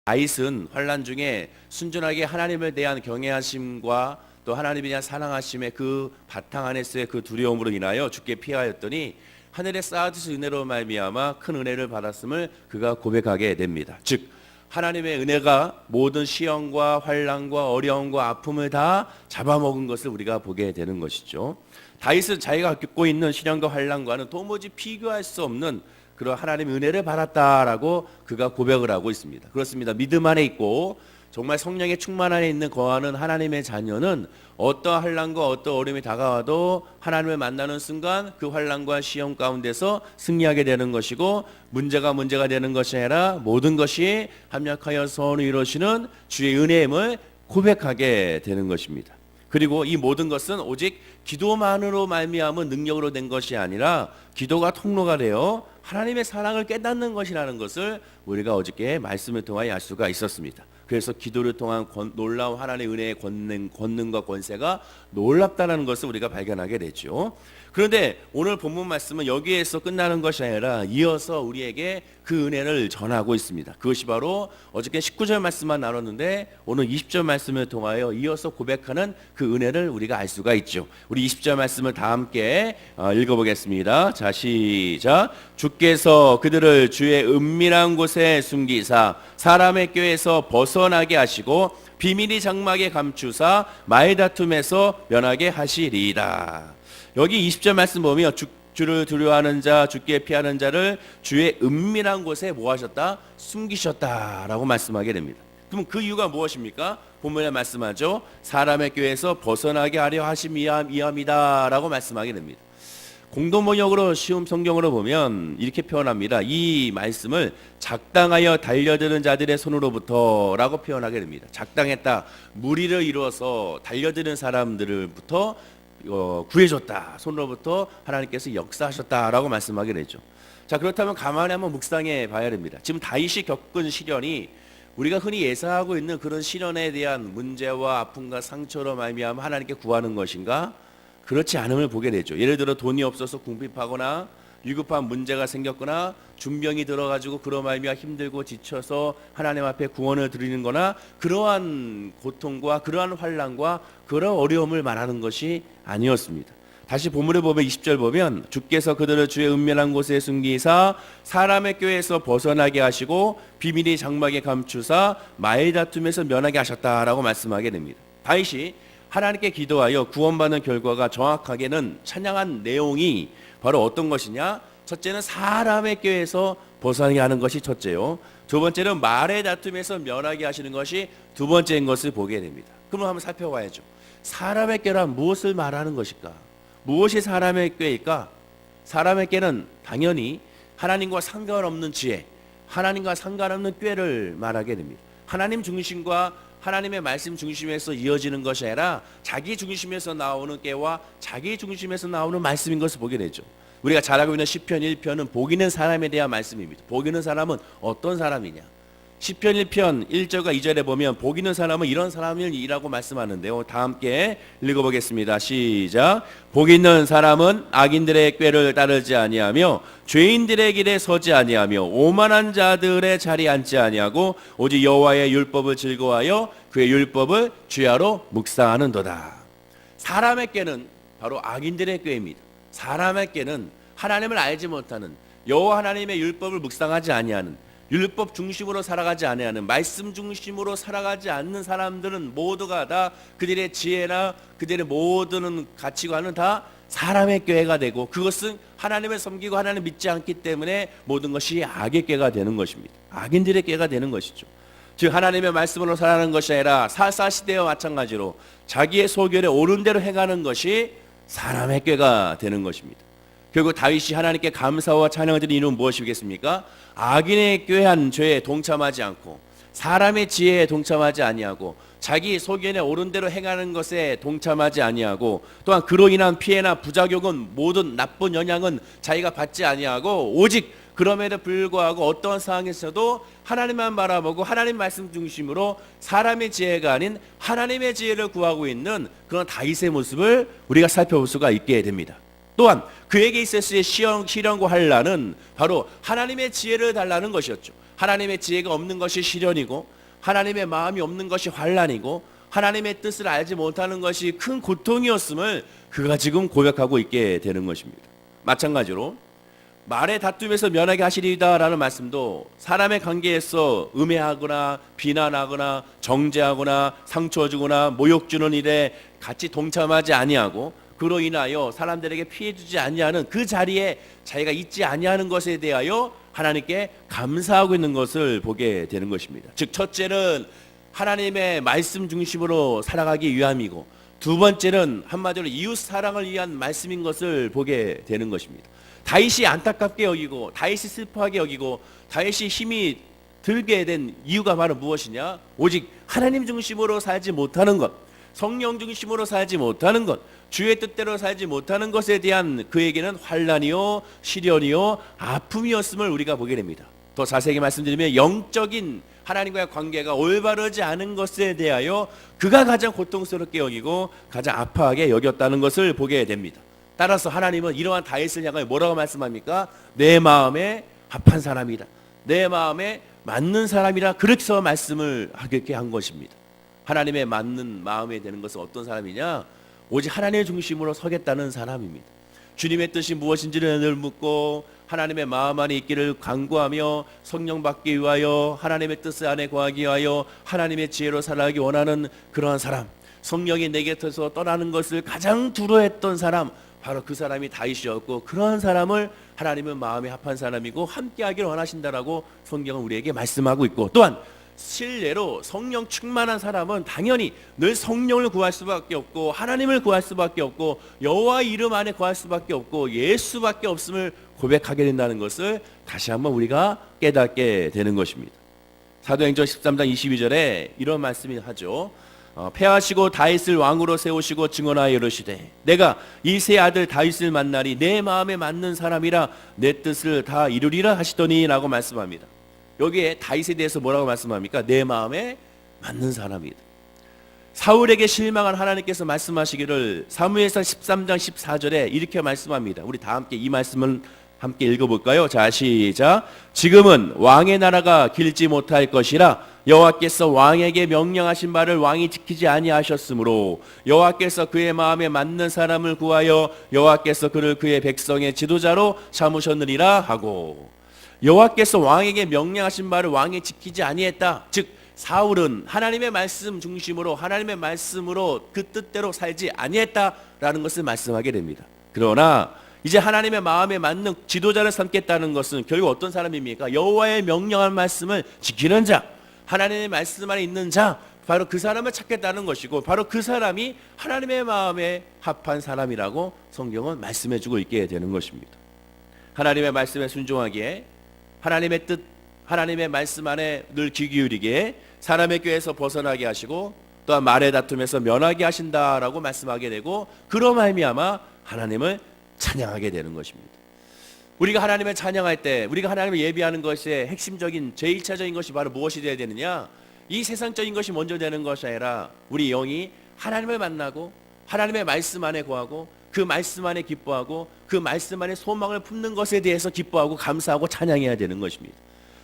다윗은 환난 중에 순전하게 하나님에 대한 경외하심과 또 하나님에 대한 사랑하심의 그 바탕 안에서의 그 두려움으로 인하여 죽게 피하였더니 하늘에 쌓아주신 은혜로 말미암아 큰 은혜를 받았음을 그가 고백하게 됩니다. 즉 하나님의 은혜가 모든 시험과 환난과 어려움과 아픔을 다 잡아먹은 것을 우리가 보게 되는 것이죠. 다윗은 자기가 겪고 있는 시련과 환난과는 도무지 비교할 수 없는 그런 하나님의 은혜를 받았다라고 그가 고백을 하고 있습니다. 그렇습니다. 믿음 안에 있고 정말 성령의 충만 안에 있는 거하는 하나님의 자녀는 어떠한 환난과 어떠한 어려움이 다가와도 하나님을 만나는 순간 그 환난과 시험 가운데서 승리하게 되는 것이고 문제가 되는 것이 아니라 모든 것이 합력하여 선을 이루시는 주의 은혜임을 고백하게 되는 것입니다. 그리고 이 모든 것은 오직 기도만으로 말미암은 능력으로 된 것이 아니라 기도가 통로가 되어 하나님의 사랑을 깨닫는 것이라는 것을 우리가 어저께 말씀을 통하여 알 수가 있었습니다. 그래서 기도를 통한 놀라운 하나님의 은혜의 권능과 권세가 놀랍다는 것을 우리가 발견하게 되죠. 그런데 오늘 본문 말씀은 여기에서 끝나는 것이 아니라 이어서 우리에게 그 은혜를 전하고 있습니다. 그것이 바로 어저께 19절 말씀만 나눴는데 오늘 20절 말씀을 통하여 이어서 고백하는 그 은혜를 우리가 알 수가 있죠. 우리 20절 말씀을 다 함께 읽어보겠습니다. 자, 시작. 주께서 그들을 주의 은밀한 곳에 숨기사 사람의 꾀에서 벗어나게 하시고 비밀이 장막에 감추사 말다툼에서 면하게 하시리이다. 여기 20절 말씀 보면 주를 두려워하는 자, 주께 피하는 자를 주의 은밀한 곳에 뭐 하셨다? 숨기셨다라고 말씀하게 됩니다. 그럼 그 이유가 무엇입니까? 본문에 말씀하죠. 사람의 꾀에서 벗어나게 하려 하심이함이다라고 말씀하게 됩니다. 공동번역으로 쉬운 성경으로 보면 이렇게 표현합니다. 이 말씀을 작당하여 달려드는 자들의 손으로부터라고 표현하게 됩니다. 작당했다. 무리를 이루어서 달려드는 사람들부터 구해줬다. 손으로부터 하나님께서 역사하셨다라고 말씀하게 되죠. 자, 그렇다면 가만히 한번 묵상해 봐야 됩니다. 지금 다윗이 겪은 시련이 우리가 흔히 예상하고 있는 그런 시련에 대한 문제와 아픔과 상처로 말미암아 하나님께 구하는 것인가? 그렇지 않음을 보게 되죠. 예를 들어 돈이 없어서 궁핍하거나 위급한 문제가 생겼거나 준병이 들어가지고 그로 말미암아 힘들고 지쳐서 하나님 앞에 구원을 드리는 거나 그러한 고통과 그러한 환난과 그런 어려움을 말하는 것이 아니었습니다. 다시 본문을 보면 20절 보면 주께서 그들을 주의 은밀한 곳에 숨기사 사람의 꾀에서 벗어나게 하시고 비밀이 장막에 감추사 말다툼에서 면하게 하셨다라고 말씀하게 됩니다. 다윗이 하나님께 기도하여 구원받는 결과가 정확하게는 찬양한 내용이 바로 어떤 것이냐? 첫째는 사람의 꾀에서 벗어나게 하는 것이 첫째요. 두 번째는 말의 다툼에서 면하게 하시는 것이 두 번째인 것을 보게 됩니다. 그럼 한번 살펴봐야죠. 사람의 꾀란 무엇을 말하는 것일까? 무엇이 사람의 꾀일까? 사람의 꾀는 당연히 하나님과 상관없는 지혜, 하나님과 상관없는 꾀를 말하게 됩니다. 하나님 중심과 하나님의 말씀 중심에서 이어지는 것이 아니라 자기 중심에서 나오는 꾀와 자기 중심에서 나오는 말씀인 것을 보게 되죠. 우리가 잘 알고 있는 시편 1편은 복 있는 사람에 대한 말씀입니다. 복 있는 사람은 어떤 사람이냐? 시편 1편 1절과 2절에 보면 복 있는 사람은 이런 사람이라고 말씀하는데요. 다 함께 읽어보겠습니다. 시작. 복 있는 사람은 악인들의 꾀를 따르지 아니하며 죄인들의 길에 서지 아니하며 오만한 자들의 자리에 앉지 아니하고 오직 여호와의 율법을 즐거워하여 그의 율법을 주야로 묵상하는도다. 사람의 꾀는 바로 악인들의 꾀입니다. 사람의 꾀는 하나님을 알지 못하는 여호와 하나님의 율법을 묵상하지 아니하는 율법 중심으로 살아가지 아니하는 말씀 중심으로 살아가지 않는 사람들은 모두가 다 그들의 지혜나 그들의 모든 가치관은 다 사람의 꾀가 되고 그것은 하나님을 섬기고 하나님을 믿지 않기 때문에 모든 것이 악의 꾀가 되는 것입니다. 악인들의 꾀가 되는 것이죠. 즉 하나님의 말씀으로 살아가는 것이 아니라 사사시대와 마찬가지로 자기의 소견에 옳은 대로 행하는 것이 사람의 꾀가 되는 것입니다. 결국 다윗이 하나님께 감사와 찬양을 드리는 이유는 무엇이겠습니까? 악인의 꾀한 죄에 동참하지 않고 사람의 지혜에 동참하지 아니하고 자기 소견에 옳은 대로 행하는 것에 동참하지 아니하고 또한 그로 인한 피해나 부작용은 모든 나쁜 영향은 자기가 받지 아니하고 오직 그럼에도 불구하고 어떠한 상황에서도 하나님만 바라보고 하나님 말씀 중심으로 사람의 지혜가 아닌 하나님의 지혜를 구하고 있는 그런 다윗의 모습을 우리가 살펴볼 수가 있게 됩니다. 또한 그에게 있었을 시련과 환난은 바로 하나님의 지혜를 달라는 것이었죠. 하나님의 지혜가 없는 것이 시련이고 하나님의 마음이 없는 것이 환난이고 하나님의 뜻을 알지 못하는 것이 큰 고통이었음을 그가 지금 고백하고 있게 되는 것입니다. 마찬가지로 말의 다툼에서 면하게 하시리이다라는 말씀도 사람의 관계에서 음해하거나 비난하거나 정죄하거나 상처 주거나 모욕 주는 일에 같이 동참하지 아니하고 그로 인하여 사람들에게 피해 주지 아니하는 그 자리에 자기가 있지 아니하는 것에 대하여 하나님께 감사하고 있는 것을 보게 되는 것입니다. 즉 첫째는 하나님의 말씀 중심으로 살아가기 위함이고 두 번째는 한마디로 이웃 사랑을 위한 말씀인 것을 보게 되는 것입니다. 다윗이 안타깝게 여기고 다윗이 슬퍼하게 여기고 다윗이 힘이 들게 된 이유가 바로 무엇이냐? 오직 하나님 중심으로 살지 못하는 것, 성령 중심으로 살지 못하는 것, 주의 뜻대로 살지 못하는 것에 대한 그에게는 환난이요 시련이요 아픔이었음을 우리가 보게 됩니다. 더 자세히 말씀드리면 영적인 하나님과의 관계가 올바르지 않은 것에 대하여 그가 가장 고통스럽게 여기고 가장 아파하게 여겼다는 것을 보게 됩니다. 따라서 하나님은 이러한 다윗을 향하여 뭐라고 말씀합니까? 내 마음에 합한 사람이다, 내 마음에 맞는 사람이라 그렇게 말씀을 하게 한 것입니다. 하나님의 맞는 마음에 되는 것은 어떤 사람이냐? 오직 하나님의 중심으로 서겠다는 사람입니다. 주님의 뜻이 무엇인지를 늘 묻고 하나님의 마음 안에 있기를 간구하며 성령 받기 위하여 하나님의 뜻 안에 거하기 위하여 하나님의 지혜로 살아가기 원하는 그러한 사람, 성령이 내 곁에서 떠나는 것을 가장 두려워했던 사람, 바로 그 사람이 다윗이었고 그러한 사람을 하나님은 마음에 합한 사람이고 함께하기를 원하신다라고 성경은 우리에게 말씀하고 있고, 또한 실례로 성령 충만한 사람은 당연히 늘 성령을 구할 수밖에 없고 하나님을 구할 수밖에 없고 여호와의 이름 안에 구할 수밖에 없고 예수밖에 없음을 고백하게 된다는 것을 다시 한번 우리가 깨닫게 되는 것입니다. 사도행전 13장 22절에 이런 말씀이 하죠. 패하시고 다윗을 왕으로 세우시고 증언하여 이르시되 내가 이 세 아들 다윗을 만나리 내 마음에 맞는 사람이라 내 뜻을 다 이루리라 하시더니 라고 말씀합니다. 여기에 다윗에 대해서 뭐라고 말씀합니까? 내 마음에 맞는 사람이다. 사울에게 실망한 하나님께서 말씀하시기를 사무엘상 13장 14절에 이렇게 말씀합니다. 우리 다 함께 이 말씀을 함께 읽어볼까요? 자, 시작. 지금은 왕의 나라가 길지 못할 것이라 여호와께서 왕에게 명령하신 바를 왕이 지키지 아니하셨으므로 여호와께서 그의 마음에 맞는 사람을 구하여 여호와께서 그를 그의 백성의 지도자로 삼으셨느니라 하고, 여호와께서 왕에게 명령하신 바를 왕이 지키지 아니했다. 즉 사울은 하나님의 말씀 중심으로 하나님의 말씀으로 그 뜻대로 살지 아니했다라는 것을 말씀하게 됩니다. 그러나 이제 하나님의 마음에 맞는 지도자를 삼겠다는 것은 결국 어떤 사람입니까? 여호와의 명령한 말씀을 지키는 자, 하나님의 말씀 안에 있는 자, 바로 그 사람을 찾겠다는 것이고 바로 그 사람이 하나님의 마음에 합한 사람이라고 성경은 말씀해주고 있게 되는 것입니다. 하나님의 말씀에 순종하기에, 하나님의 뜻, 하나님의 말씀 안에 늘 귀 기울이게, 사람의 꾀에서 벗어나게 하시고 또한 말의 다툼에서 면하게 하신다라고 말씀하게 되고, 그로 말미암아 하나님을 찬양하게 되는 것입니다. 우리가 하나님을 찬양할 때, 우리가 하나님을 예배하는 것의 핵심적인 제1차적인 것이 바로 무엇이 되어야 되느냐? 이 세상적인 것이 먼저 되는 것이 아니라 우리 영이 하나님을 만나고 하나님의 말씀 안에 거하고 그 말씀 안에 기뻐하고 그 말씀 안에 소망을 품는 것에 대해서 기뻐하고 감사하고 찬양해야 되는 것입니다.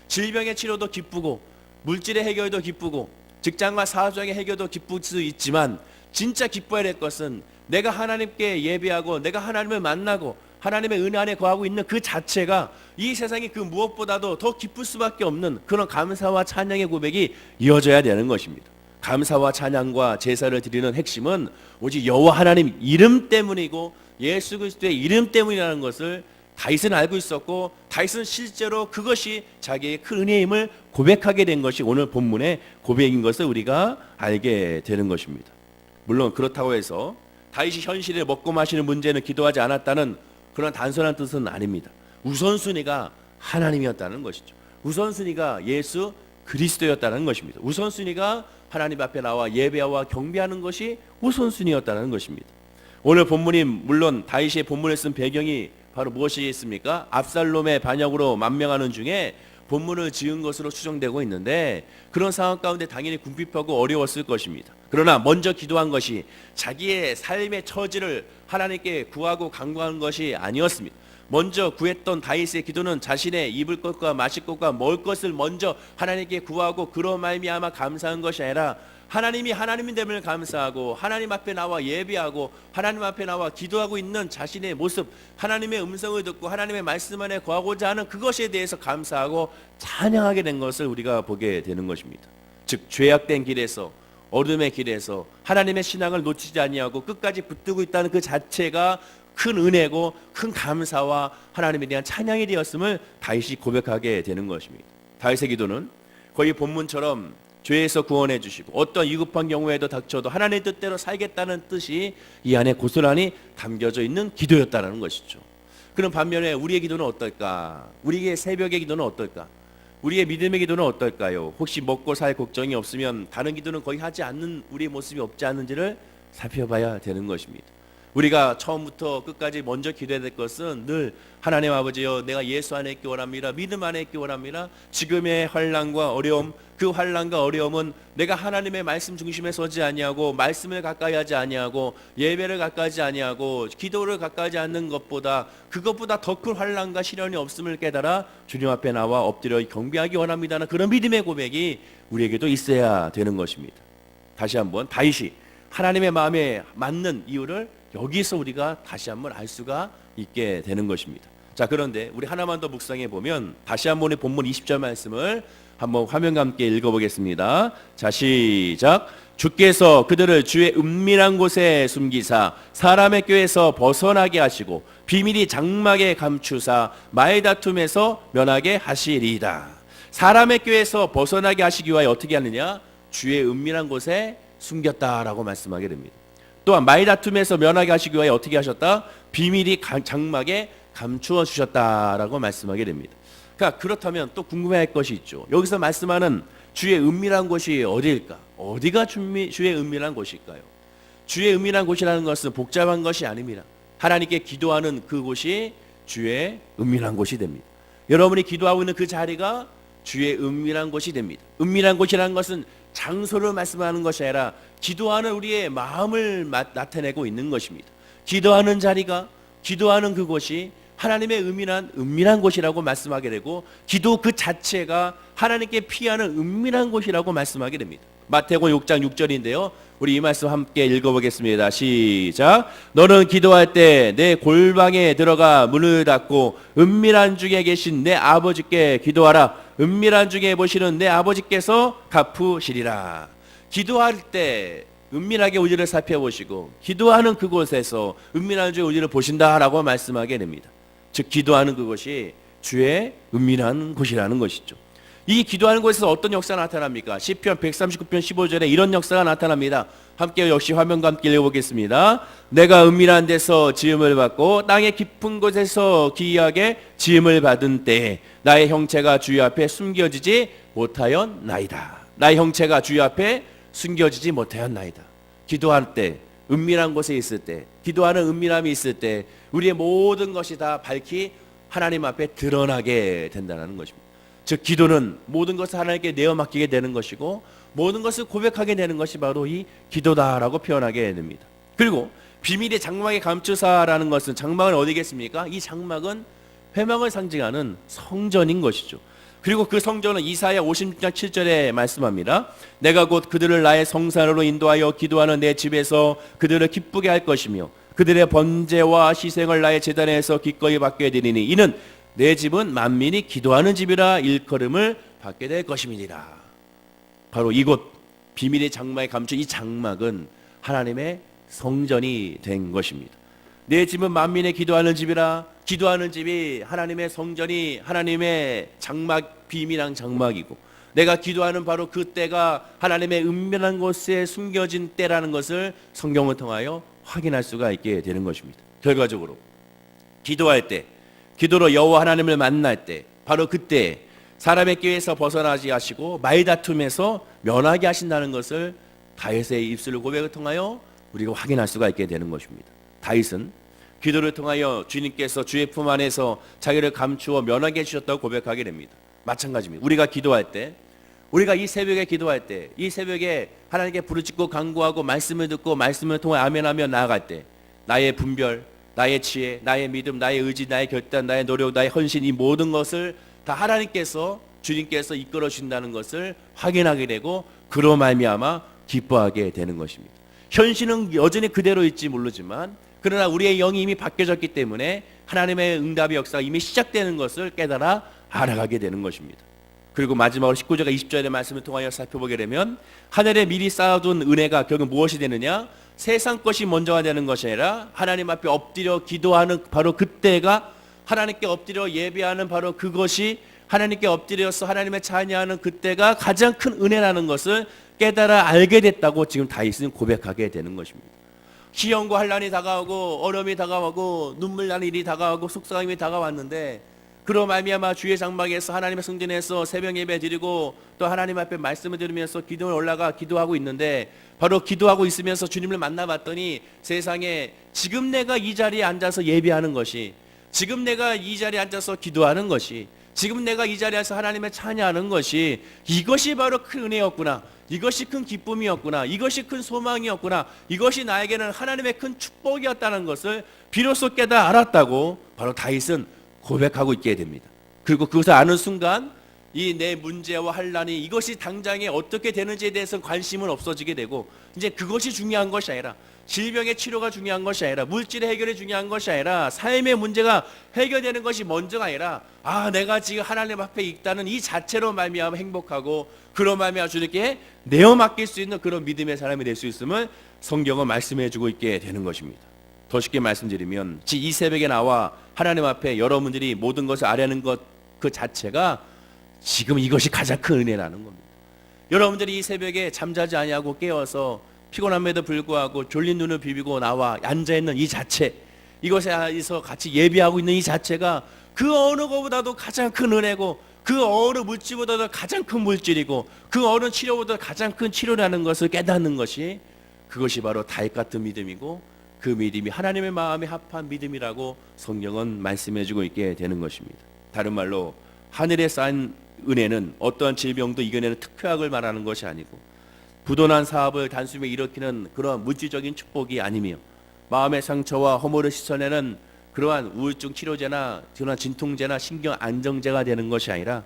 질병의 치료도 기쁘고 물질의 해결도 기쁘고 직장과 사업장의 해결도 기쁠 수 있지만 진짜 기뻐야 될 것은 내가 하나님께 예배하고 내가 하나님을 만나고 하나님의 은혜 안에 거하고 있는 그 자체가 이 세상이 그 무엇보다도 더 기쁠 수밖에 없는 그런 감사와 찬양의 고백이 이어져야 되는 것입니다. 감사와 찬양과 제사를 드리는 핵심은 오직 여호와 하나님 이름 때문이고 예수 그리스도의 이름 때문이라는 것을 다윗은 알고 있었고, 다윗은 실제로 그것이 자기의 큰 은혜임을 고백하게 된 것이 오늘 본문의 고백인 것을 우리가 알게 되는 것입니다. 물론 그렇다고 해서 다윗이 현실에 먹고 마시는 문제는 기도하지 않았다는 그런 단순한 뜻은 아닙니다. 우선순위가 하나님이었다는 것이죠. 우선순위가 예수 그리스도였다는 것입니다. 우선순위가 하나님 앞에 나와 예배와 경배하는 것이 우선순위였다는 것입니다. 오늘 본문이 물론 다윗의 본문을 쓴 배경이 바로 무엇이겠습니까? 압살롬의 반역으로 만명하는 중에 본문을 지은 것으로 추정되고 있는데, 그런 상황 가운데 당연히 궁핍하고 어려웠을 것입니다. 그러나 먼저 기도한 것이 자기의 삶의 처지를 하나님께 구하고 간구하는 것이 아니었습니다. 먼저 구했던 다윗의 기도는 자신의 입을 것과 마실 것과 먹을 것을 먼저 하나님께 구하고 그로 말미암아 감사한 것이 아니라 하나님이 하나님됨을 감사하고 하나님 앞에 나와 예배하고 하나님 앞에 나와 기도하고 있는 자신의 모습, 하나님의 음성을 듣고 하나님의 말씀 안에 거하고자 하는 그것에 대해서 감사하고 찬양하게 된 것을 우리가 보게 되는 것입니다. 즉 죄악된 길에서, 어둠의 길에서 하나님의 신앙을 놓치지 아니하고 끝까지 붙들고 있다는 그 자체가 큰 은혜고 큰 감사와 하나님에 대한 찬양이 되었음을 다윗이 고백하게 되는 것입니다. 다윗의 기도는 거의 본문처럼 죄에서 구원해 주시고 어떤 위급한 경우에도 닥쳐도 하나님의 뜻대로 살겠다는 뜻이 이 안에 고스란히 담겨져 있는 기도였다는 것이죠. 그럼 반면에 우리의 기도는 어떨까? 우리의 새벽의 기도는 어떨까? 우리의 믿음의 기도는 어떨까요? 혹시 먹고 살 걱정이 없으면 다른 기도는 거의 하지 않는 우리의 모습이 없지 않은지를 살펴봐야 되는 것입니다. 우리가 처음부터 끝까지 먼저 기도해야 될 것은 늘 하나님 아버지여, 내가 예수 안에 있기 원합니다. 믿음 안에 있기 원합니다. 지금의 환난과 어려움, 그 환난과 어려움은 내가 하나님의 말씀 중심에 서지 아니하고 말씀을 가까이 하지 아니하고 예배를 가까이 하지 아니하고 기도를 가까이 하지 않는 것보다 그것보다 더 큰 환난과 시련이 없음을 깨달아 주님 앞에 나와 엎드려 경배하기 원합니다는 그런 믿음의 고백이 우리에게도 있어야 되는 것입니다. 다시 한번 다윗이 하나님의 마음에 맞는 이유를 여기서 우리가 다시 한번 알 수가 있게 되는 것입니다. 자, 그런데 우리 하나만 더 묵상해 보면 다시 한번 본문 20절 말씀을 한번 화면과 함께 읽어보겠습니다. 자, 시작. 주께서 그들을 주의 은밀한 곳에 숨기사 사람의 꾀에서 벗어나게 하시고 비밀이 장막에 감추사 말다툼에서 면하게 하시리이다. 사람의 꾀에서 벗어나게 하시기 위하여 어떻게 하느냐? 주의 은밀한 곳에 숨겼다라고 말씀하게 됩니다. 또한 말다툼에서 면하게 하시기 위하여 어떻게 하셨다? 비밀이 장막에 감추어 주셨다라고 말씀하게 됩니다. 그러니까 그렇다면 또 궁금해할 것이 있죠. 여기서 말씀하는 주의 은밀한 곳이 어디일까? 어디가 주의 은밀한 곳일까요? 주의 은밀한 곳이라는 것은 복잡한 것이 아닙니다. 하나님께 기도하는 그곳이 주의 은밀한 곳이 됩니다. 여러분이 기도하고 있는 그 자리가 주의 은밀한 곳이 됩니다. 은밀한 곳이라는 것은 장소를 말씀하는 것이 아니라 기도하는 우리의 마음을 나타내고 있는 것입니다. 기도하는 자리가, 기도하는 그곳이 하나님의 은밀한 곳이라고 말씀하게 되고 기도 그 자체가 하나님께 피하는 은밀한 곳이라고 말씀하게 됩니다. 마태복음 6장 6절인데요. 우리 이 말씀 함께 읽어보겠습니다. 시작. 너는 기도할 때 내 골방에 들어가 문을 닫고 은밀한 중에 계신 내 아버지께 기도하라. 은밀한 중에 보시는 내 아버지께서 갚으시리라. 기도할 때 은밀하게 우리를 살펴보시고 기도하는 그곳에서 은밀한 중에 우리를 보신다라고 말씀하게 됩니다. 즉 기도하는 그곳이 주의 은밀한 곳이라는 것이죠. 이 기도하는 곳에서 어떤 역사가 나타납니까? 시편 139편 15절에 이런 역사가 나타납니다. 함께 역시 화면과 함께 읽어보겠습니다. 내가 은밀한 데서 지음을 받고 땅의 깊은 곳에서 기이하게 지음을 받은 때에 나의 형체가 주의 앞에 숨겨지지 못하였나이다. 나의 형체가 주의 앞에 숨겨지지 못하였나이다. 기도할 때, 은밀한 곳에 있을 때, 기도하는 은밀함이 있을 때 우리의 모든 것이 다 밝히 하나님 앞에 드러나게 된다는 것입니다. 즉 기도는 모든 것을 하나님께 내어 맡기게 되는 것이고 모든 것을 고백하게 되는 것이 바로 이 기도다라고 표현하게 됩니다. 그리고 비밀의 장막에 감추사라는 것은 장막은 어디겠습니까? 이 장막은 회막을 상징하는 성전인 것이죠. 그리고 그 성전은 이사야 56장 7절에 말씀합니다. 내가 곧 그들을 나의 성산으로 인도하여 기도하는 내 집에서 그들을 기쁘게 할 것이며 그들의 번제와 희생을 나의 제단에서 기꺼이 받게 되리니 이는 내 집은 만민이 기도하는 집이라 일컬음을 받게 될 것임이니라. 바로 이곳 비밀의 장막에 감춘 이 장막은 하나님의 성전이 된 것입니다. 내 집은 만민의 기도하는 집이라. 기도하는 집이 하나님의 성전이 하나님의 장막, 비밀한 장막이고 내가 기도하는 바로 그 때가 하나님의 은밀한 곳에 숨겨진 때라는 것을 성경을 통하여 확인할 수가 있게 되는 것입니다. 결과적으로 기도할 때, 기도로 여호와 하나님을 만날 때 바로 그때 사람의 꾀에서 벗어나지 하시고 말다툼에서 면하게 하신다는 것을 다윗의 입술을 고백을 통하여 우리가 확인할 수가 있게 되는 것입니다. 다윗은 기도를 통하여 주님께서 주의 품 안에서 자기를 감추어 면하게 해주셨다고 고백하게 됩니다. 마찬가지입니다. 우리가 기도할 때, 우리가 이 새벽에 기도할 때, 이 새벽에 하나님께 부르짖고 간구하고 말씀을 듣고 말씀을 통해 아멘하며 나아갈 때 나의 분별, 나의 지혜, 나의 믿음, 나의 의지, 나의 결단, 나의 노력, 나의 헌신, 이 모든 것을 다 하나님께서, 주님께서 이끌어 주신다는 것을 확인하게 되고 그로 말미암아 기뻐하게 되는 것입니다. 현실은 여전히 그대로 있지 모르지만 그러나 우리의 영이 이미 바뀌어졌기 때문에 하나님의 응답의 역사가 이미 시작되는 것을 깨달아 알아가게 되는 것입니다. 그리고 마지막으로 19절과 20절의 말씀을 통하여 살펴보게 되면 하늘에 미리 쌓아둔 은혜가 결국 무엇이 되느냐? 세상 것이 먼저가 되는 것이 아니라 하나님 앞에 엎드려 기도하는 바로 그때가, 하나님께 엎드려 예배하는 바로 그것이, 하나님께 엎드려서 하나님의 찬양하는 그때가 가장 큰 은혜라는 것을 깨달아 알게 됐다고 지금 다윗은 고백하게 되는 것입니다. 시험과 환난이 다가오고 어려움이 다가오고 눈물 나는 일이 다가오고 속상함이 다가왔는데 그로 말미암아 주의 장막에서 하나님의 성전에서 새벽 예배 드리고 또 하나님 앞에 말씀을 들으면서 기도에 올라가 기도하고 있는데 바로 기도하고 있으면서 주님을 만나봤더니 세상에 지금 내가 이 자리에 앉아서 예배하는 것이, 지금 내가 이 자리에 앉아서 기도하는 것이, 지금 내가 이 자리에서 하나님을 찬양하는 것이, 이것이 바로 큰 은혜였구나, 이것이 큰 기쁨이었구나, 이것이 큰 소망이었구나, 이것이 나에게는 하나님의 큰 축복이었다는 것을 비로소 깨달아 알았다고 바로 다윗은 고백하고 있게 됩니다. 그리고 그것을 아는 순간 이 내 문제와 환난이 이것이 당장에 어떻게 되는지에 대해서 관심은 없어지게 되고 이제 그것이 중요한 것이 아니라, 질병의 치료가 중요한 것이 아니라, 물질의 해결이 중요한 것이 아니라, 삶의 문제가 해결되는 것이 먼저가 아니라 내가 지금 하나님 앞에 있다는 이 자체로 말미암아 행복하고 그로 말미암아 주님께 내어 맡길 수 있는 그런 믿음의 사람이 될 수 있음을 성경은 말씀해 주고 있게 되는 것입니다. 더 쉽게 말씀드리면 이 새벽에 나와 하나님 앞에 여러분들이 모든 것을 아뢰는 것 그 자체가 지금 이것이 가장 큰 은혜라는 겁니다. 여러분들이 이 새벽에 잠자지 아니하고 깨어서 피곤함에도 불구하고 졸린 눈을 비비고 나와 앉아있는 이 자체, 이것에서 같이 예배하고 있는 이 자체가 그 어느 것보다도 가장 큰 은혜고 그 어느 물질보다도 가장 큰 물질이고 그 어느 치료보다 가장 큰 치료라는 것을 깨닫는 것이, 그것이 바로 다윗 같은 믿음이고 그 믿음이 하나님의 마음에 합한 믿음이라고 성경은 말씀해주고 있게 되는 것입니다. 다른 말로 하늘에 쌓인 은혜는 어떠한 질병도 이겨내는 특효약을 말하는 것이 아니고 부도난 사업을 단숨에 일으키는 그러한 물질적인 축복이 아니며 마음의 상처와 허물을 씻어내는 그러한 우울증 치료제나 그러한 진통제나 신경 안정제가 되는 것이 아니라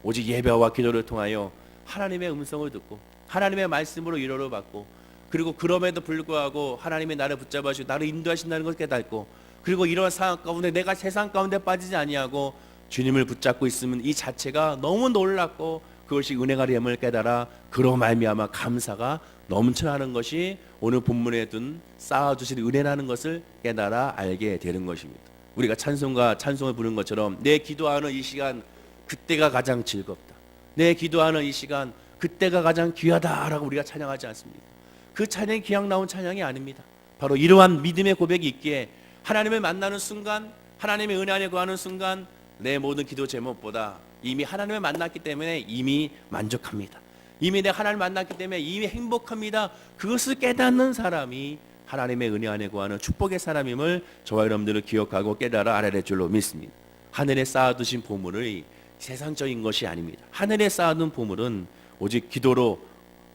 오직 예배와 기도를 통하여 하나님의 음성을 듣고 하나님의 말씀으로 위로를 받고 그리고 그럼에도 불구하고 하나님이 나를 붙잡아 주시고 나를 인도하신다는 것을 깨닫고 그리고 이러한 상황 가운데 내가 세상 가운데 빠지지 아니하고 주님을 붙잡고 있으면 이 자체가 너무 놀랍고 그것이 은혜가 됨을 깨달아 그로 말미암아 감사가 넘쳐나는 것이 오늘 본문에 둔 쌓아주신 은혜라는 것을 깨달아 알게 되는 것입니다. 우리가 찬송을 부르는 것처럼 내 기도하는 이 시간 그때가 가장 즐겁다, 내 기도하는 이 시간 그때가 가장 귀하다라고 우리가 찬양하지 않습니까? 그 찬양이 그냥 나온 찬양이 아닙니다. 바로 이러한 믿음의 고백이 있기에 하나님을 만나는 순간, 하나님의 은혜 안에 거하는 순간 내 모든 기도 제목보다 이미 하나님을 만났기 때문에 이미 만족합니다. 이미 내가 하나님을 만났기 때문에 이미 행복합니다. 그것을 깨닫는 사람이 하나님의 은혜 안에 거하는 축복의 사람임을 저와 여러분들을 기억하고 깨달아 알아야 될 줄로 믿습니다. 하늘에 쌓아두신 보물이 세상적인 것이 아닙니다. 하늘에 쌓아둔 보물은 오직 기도로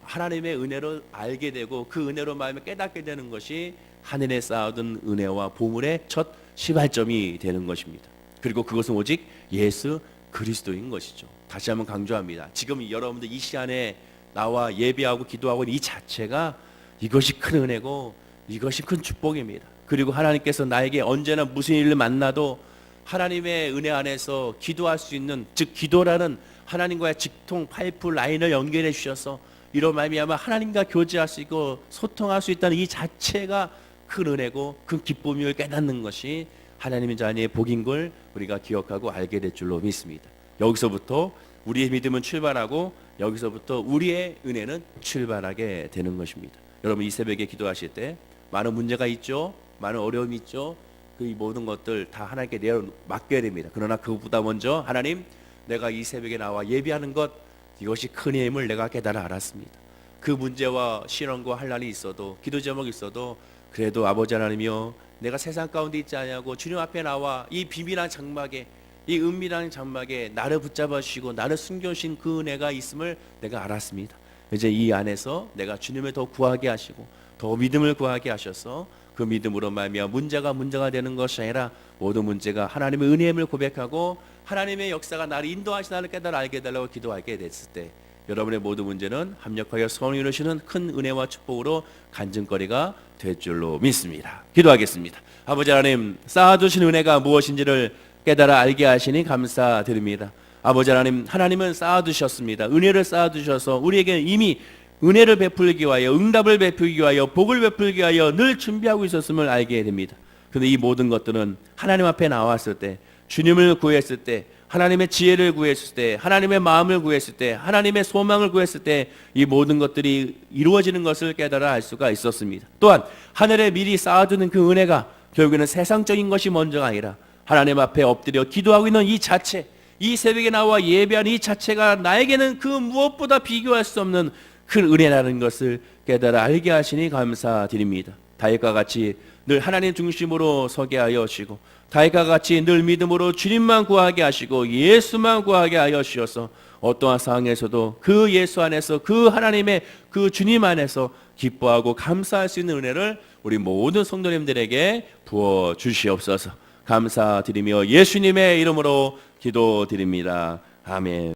하나님의 은혜를 알게 되고 그 은혜로 마음에 깨닫게 되는 것이 하늘에 쌓아둔 은혜와 보물의 첫 시발점이 되는 것입니다. 그리고 그것은 오직 예수 그리스도인 것이죠. 다시 한번 강조합니다. 지금 여러분들 이 시간에 나와 예배하고 기도하고 있는 이 자체가 이것이 큰 은혜고 이것이 큰 축복입니다. 그리고 하나님께서 나에게 언제나 무슨 일을 만나도 하나님의 은혜 안에서 기도할 수 있는, 즉 기도라는 하나님과의 직통 파이프 라인을 연결해 주셔서 이로 말미암아 하나님과 교제할 수 있고 소통할 수 있다는 이 자체가 큰 은혜고 큰 기쁨을 깨닫는 것이 하나님의 자녀의 복인 걸 우리가 기억하고 알게 될 줄로 믿습니다. 여기서부터 우리의 믿음은 출발하고 여기서부터 우리의 은혜는 출발하게 되는 것입니다. 여러분 이 새벽에 기도하실 때 많은 문제가 있죠, 많은 어려움이 있죠. 그 모든 것들 다 하나님께 내어 맡겨야 됩니다. 그러나 그것보다 먼저 하나님, 내가 이 새벽에 나와 예배하는 것 이것이 큰 힘을 내가 깨달아 알았습니다. 그 문제와 시련과 환난이 있어도 기도 제목이 있어도 그래도 아버지 하나님이여 내가 세상 가운데 있지 아니하고 주님 앞에 나와 이 비밀한 장막에, 이 은밀한 장막에 나를 붙잡아 주시고 나를 숨겨주신 그 은혜가 있음을 내가 알았습니다. 이제 이 안에서 내가 주님을 더 구하게 하시고 더 믿음을 구하게 하셔서 그 믿음으로 말미암아 문제가 되는 것이 아니라 모든 문제가 하나님의 은혜임을 고백하고 하나님의 역사가 나를 인도하시나를 깨달아 알게 해달라고 기도하게 됐을 때 여러분의 모든 문제는 합력하여 선을 이루시는 큰 은혜와 축복으로 간증거리가 될 줄로 믿습니다. 기도하겠습니다. 아버지 하나님, 쌓아두신 은혜가 무엇인지를 깨달아 알게 하시니 감사드립니다. 아버지 하나님, 하나님은 쌓아두셨습니다. 은혜를 쌓아두셔서 우리에게 이미 은혜를 베풀기 위하여, 응답을 베풀기 위하여, 복을 베풀기 위하여 늘 준비하고 있었음을 알게 됩니다. 그런데 이 모든 것들은 하나님 앞에 나왔을 때, 주님을 구했을 때, 하나님의 지혜를 구했을 때, 하나님의 마음을 구했을 때, 하나님의 소망을 구했을 때 이 모든 것들이 이루어지는 것을 깨달아 알 수가 있었습니다. 또한 하늘에 미리 쌓아두는 그 은혜가 결국에는 세상적인 것이 먼저가 아니라 하나님 앞에 엎드려 기도하고 있는 이 자체, 이 새벽에 나와 예배하는 이 자체가 나에게는 그 무엇보다 비교할 수 없는 큰 은혜라는 것을 깨달아 알게 하시니 감사드립니다. 다윗과 같이 늘 하나님 중심으로 서게 하여 주시고, 다윗과 같이 늘 믿음으로 주님만 구하게 하시고 예수만 구하게 하여 주셔서 어떠한 상황에서도 그 예수 안에서, 그 하나님의 그 주님 안에서 기뻐하고 감사할 수 있는 은혜를 우리 모든 성도님들에게 부어 주시옵소서. 감사드리며 예수님의 이름으로 기도드립니다. 아멘.